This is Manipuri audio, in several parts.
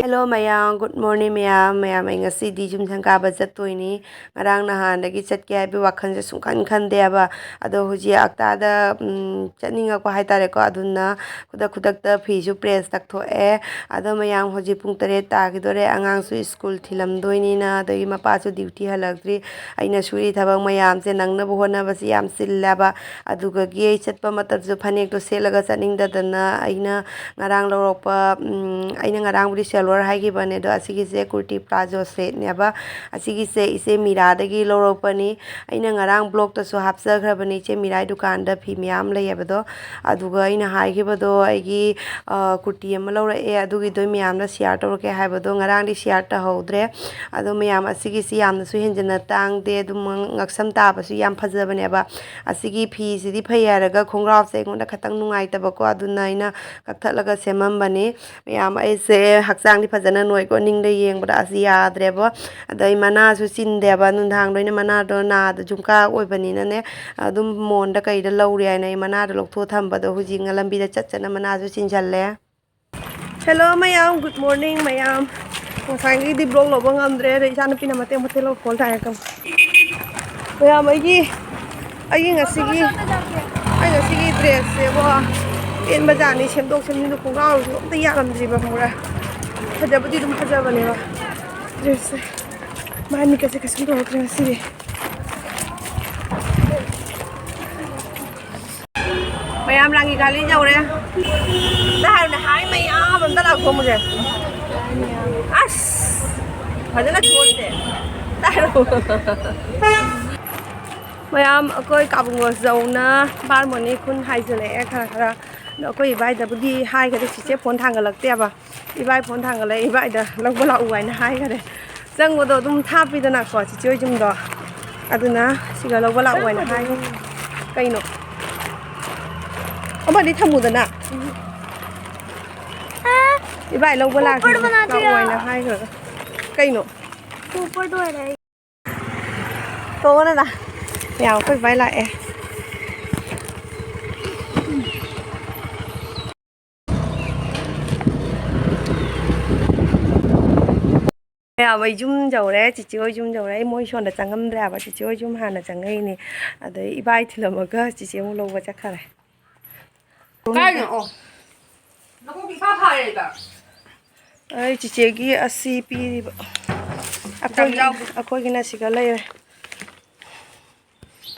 Hello mayam, good morning mayam ay ngasi di jum sang kaba chatoini ngarang nahandagi chatke haibi wakhanje sungkan khande aba ado huji aktada chatninga ko haitare ko aduna khudak phi ju press tak tho e ado mayam huji pung 8 ta gidore angang su school thilam doini na doi mapa su duty halakri aina suri thabang mayam se nangna bo hona basi yam sillaba aduga gi chatpa matar ju phanek to selaga chaning dadana aina ngarang lorokpa aina ngarang budi selwar haigi bane do asigi se kurti plazo set neba asigi se ise mira dagi lorokpani aina ngarang blog to so hapsa grabani che mirai dukan da phi myam layabado aduga aina haigi bado aigi kurti am lora e adugi do myam na share to ke haibado ngarang di share ta hodre ado myam asigi si yam su henjana tang de dum ngaksam ta ba su yam phajabane ba asigi phi sidi phayaraga khongrao se ngonda khatang nungai tabako aduna aina kakthlaga semam bane myam aise hakjang di phajana noi ko ning de yeng bada asi yadreba adai mana su sindeba nundhang doina mana do na da jumka oi bani na ne adum mon da kai da lawri ai nai mana da loktho thamba da huji ngalambi da chachana mana su sinjalle. Hello mayam, good morning mayam. Ngsangi di blog lo bang andre re jana pina mate hotel lo phone thai kam mayam ai ngasigi dress se bo in bazani semdok semni do khongao so ta yaramdri ba mura phajabadi dum phajabane ba dress mani kase kasum do okra sire mayam langi gali jaure dahar na hai mayam andar la khom mujhe as phajana chhote dahar mayam akoi kabung zauna bar moni khun haijale khara akoi ibai da budi hai ga chiche phone thangalakte ba ibai phone thangale ibai da lagbola uai na hai ga de jang do dum thapi da na ko chiche jum do aduna siga lagbola uai na hai kaino aba di thamu da na ibai lagbola uai na hai ga kaino super do ai to na da Mèo phải vay lại mèo vậy zum dầu đấy chị chơi zum dầu đấy môi son là trắng ngâm ra và chị chơi zum hàn là trắng ngay nè đấy bay thì là một cái chị chơi một lâu và chắc khá này cái nữa nó cũng bị phá thai rồi cả ấy chị chơi cái ACP à coi cái này xí cái này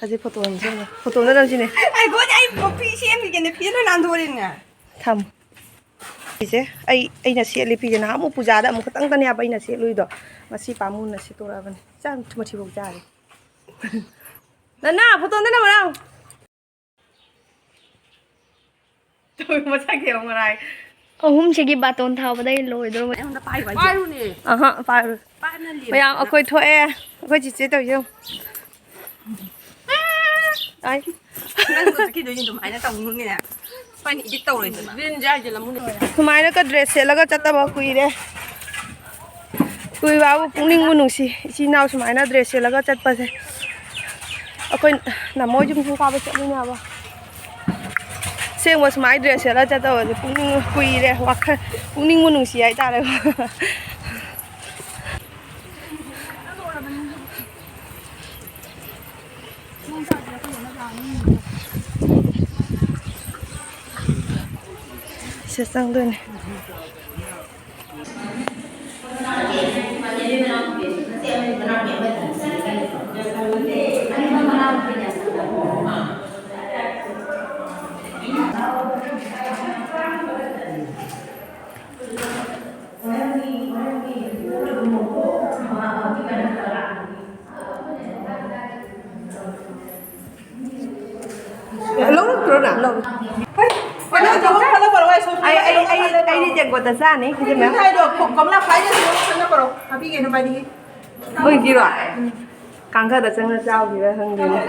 아직 포토 안 찍네. 포토 안 찍네. 아이고, 아이 피 CM이겠네. 피는 안 돌리네. 참. 이제 아이나 시엘리 피잖아. 아무 부자다. 아무 땅땅이 아바이나 시엘루이도. 마시 파문나 시토라반. 짠 투마치 복자리. 나나 포토 안 나와라. tôi mà sao kiểu mà này hôm chỉ cái bà tồn thảo vào đây lồi rồi mà em đã bay luôn nè phải rồi bây giờ ở coi thôi coi chị chế tao không đấyนั่นก็จะคิดดูยินตัวไม้นะต้องมึงเนี่ยไปนี่จิตโตเลยสิเรียนใจจะละมึง ทำไมแล้วก็เดรสเสร็จแล้วก็จะตะบอกคุยเลยคุยว่าปุ่งนิ่งมุนุ่งสิชีน่าสมัยน่ะเดรสเสร็จแล้วก็จัดไปเลยเอาคนน้ำมอยุ่งทุ่งข้าวไปจัดนี่นะบ่เสียงว่าสมัยเดรสเสร็จแล้วจะตะบอกปุ่งนิ่งคุยเลยว่าปุ่งนิ่งมุนุ่งสิไอ้ตาเลย세상 되네. Lúc rồi nặng đâu. Ai đi chèn quạt xa này cái gì mà thay được cũng có là phải như thế nó bảo à bây giờ nó bay đi ôi gì rồi càng khơi đặt chân nó trao gì vậy hơn gì này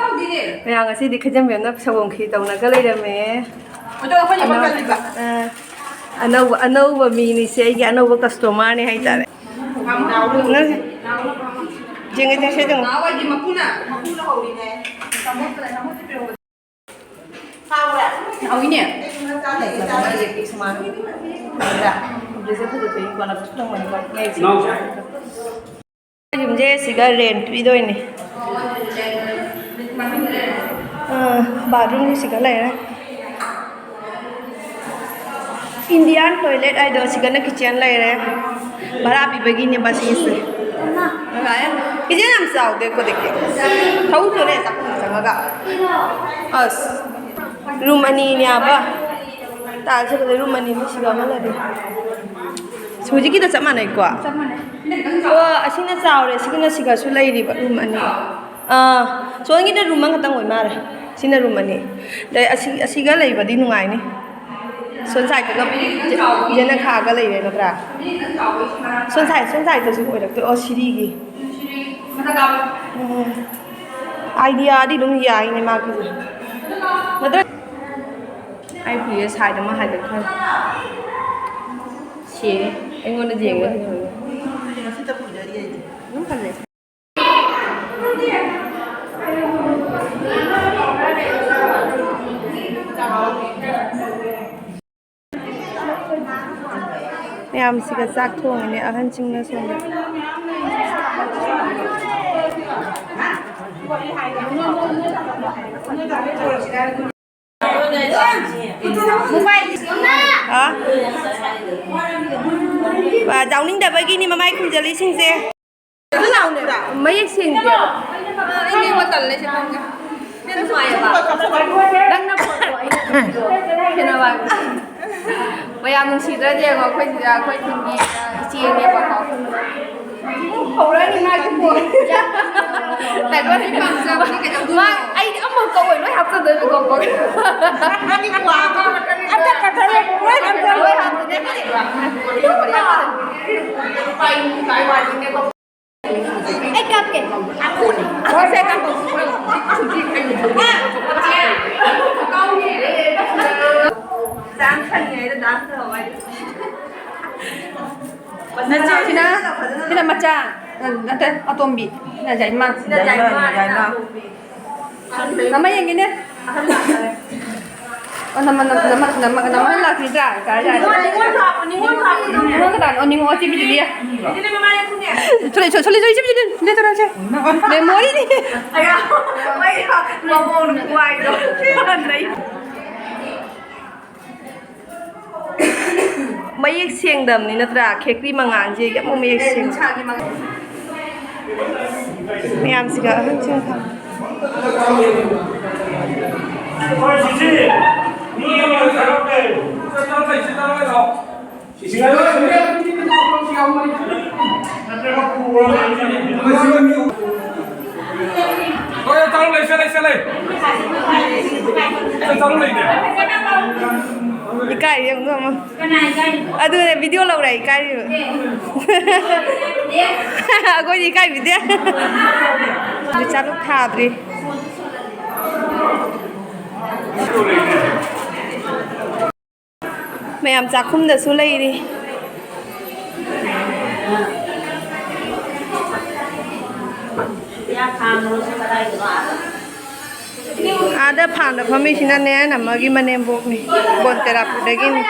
bây giờ ngày đi khai chân miệng nó sau cùng khi tàu nó cái lấy ra mẹ anh đâu và mình thì sẽ cái anh đâu và customer này hay ta đấy nó chừng cái sẽ chừng 나오기네. 잠깐만 이제 익숙한. 자, 그래서 그거 되게 이거나 투정 많이 봐. 예, 지금. Dùng siga rent đi đôi này. Bathroom siga này. Indian toilet ai đó siga na kitchen này đấy. Bara bị bagi ni basi is. Kitchen làm sao để có được cái. Thấu rồi đấy sắp chẳng có. Room ani ni apa? Ta sẽ có room ani mới siga mà là đi. Suji kita sama naik kuat. Asingna caure sigina siga su lei riba room ani so ngina room ang katang oi mare sina room ani dai asiga lei ba di nungai ni son sai ka jena kha ga lei na pra son sai to su oi dak to o siri gi idea di dum ya ni ma ki madra ai phi sai da ma hai da kha che ai ngon da jeng ga không cần này. Em sẽ có rác thuồng này ở hành trình nó xuống được. Hả? Và cháu ninh đập với ghi mà mai không giờ lý sinh xe. Cứ lâu nữa mấy xin kìa. Anh đi qua tận lấy xem không? Bên ngoài à bà? Đang nắp vào tuổi. Thế nào bà? Bây giờ mình xịt ra đây mà quay thằng gì chia nghe bà có không? Không đấy thì mai cũng buồn. Tại có thấy bằng sao mà cái đầu mai anh đã một câu hỏi nói học ra tới với con. Anh đi qua con anh chắc cả thế này cũng nói học từ đấy cái gì vậy? Tại ngoài những cái Ê cặp kìa. có xe cam còn không câu gì đấy dám thân nghề nó dám thở vậy nè chị nè cái là mặt cha nè thế atom bị nè giải mặt nama yang ini nama lagi dah cái cái ini mau sih begini ya Sorry, sini dia terus aja. Memori ni. Ayah, mau kuai dong. Mấy xiềng đầm này nó ra khét đi mà ngàn gì cũng mấy xiềng. Mấy em xí cả hơn chưa thằng. Ôi, tao lấy xe này. Tao lấy nè. Đi cài đi không không? À đưa này video lâu này cài đi. Coi đi cài video. Đi chặt lúc thạp đi. Mẹ em chắc không được số lấy đi. Ada pan da permission ne na magi manem bok ni bon tera pudagi ni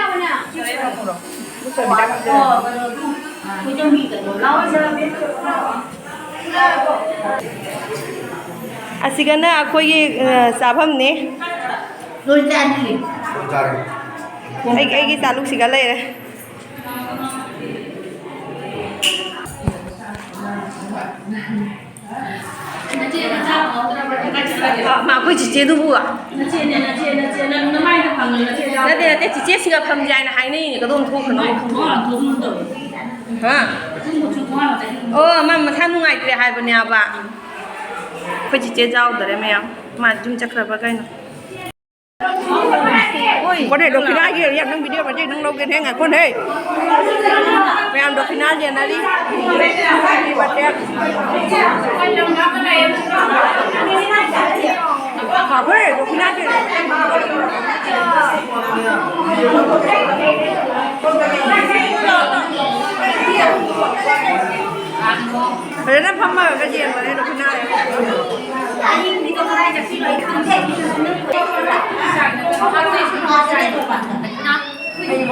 asigana akoi gi sabham ne Rồi ra đi. ai gi taluk sigala re mà cô chị chế đủ à? Nó đây là chị chế sinh hợp phẩm dài là hai này cái đông thu khẩn nó hả? Mà tham ngày thì hai bên nhà bà cô chị chế rau đấy mẹ mà chúng chắc là bà cái nào có thể đọc final gì em đang video mà chơi đang lâu cái thế ngày con đây mẹ em đọc final gì này đi bật đèn học đấy đọc final gì Rồi nó phong mơ cái gì mà đây đọc final 아니 이거 가야 돼. 필요 있어. 근데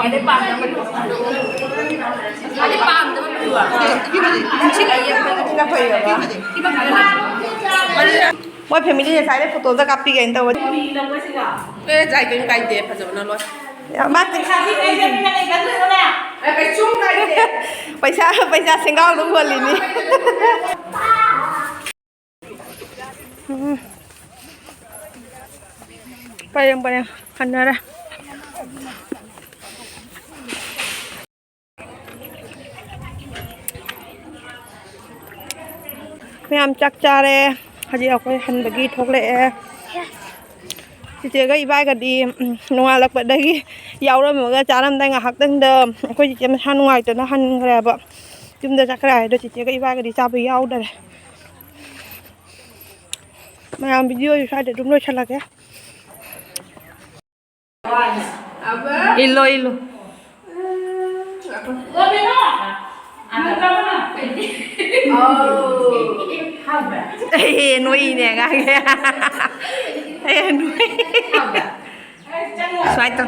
Anh để bám cho mình. Anh để bám cho mình được. Chị ấy em phải Kita phải rồi ba. cái bác cái Moi family sai đấy photo ra copy cái đâu. Ê, dài cái đẹp phải rồi nó luôn. Mát cái Cái chung cái đẹp. पैसा सिंगाल đúng rồi lini. Bayang kanara. Mẹ chắc cha đây, hãy học cái hành bagi thóc lệ. Chị chơi cái vai cái đi, ngoài lạc bật đây, giàu rồi mà cái cha làm tay ngà học từng đờm, cô chị chơi hành ngoài từ nó hành cái bậc, chúng ta chắc cái đó chị chơi cái vai cái đi cha bị giàu đây. Mà làm video thì sao để chúng tôi chặt là cái. Ilo. Ê, nuôi nè gái kìa. Ê, nuôi. Xoay tao.